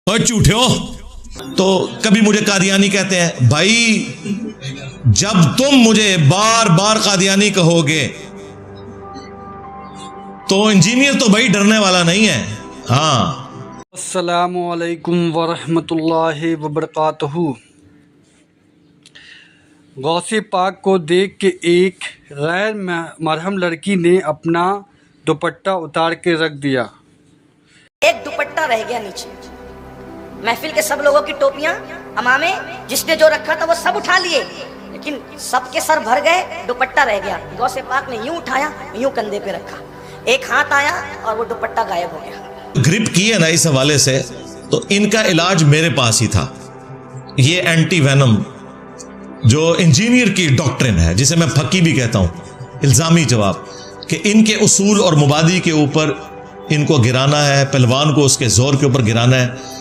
और झूठे हो। तो कभी मुझे कादियानी कहते हैं। भाई जब तुम मुझे बार बार कादियानी कहोगे तो इंजीनियर तो भाई डरने वाला नहीं है। हाँ, अस्सलामु अलैकुम वरहमतुल्लाहि वबरकातुहू। गौसे पाक को देख के एक गैर मरहम लड़की ने अपना दुपट्टा उतार के रख दिया। एक दुपट्टा रह गया नीचे। महफिल के सब लोगों की टोपियां अमामे जिसने जो रखा था वो सब उठा लिए, लेकिन सबके सर भर गए, दुपट्टा रह गया। गौसे पाक ने यूं उठाया, यूं कंधे पे रखा, एक हाथ आया और वो दुपट्टा गायब हो गया। ग्रिप की है ना इस हवाले से, तो इनका इलाज मेरे पास ही था। ये एंटी वेनम जो इंजीनियर की डॉक्ट्रिन है, जिसे मैं फकी भी कहता हूं, इल्जामी जवाब, कि इनके उसूल और मुबादी के ऊपर इनको गिराना है, पहलवान को उसके जोर के ऊपर गिराना है।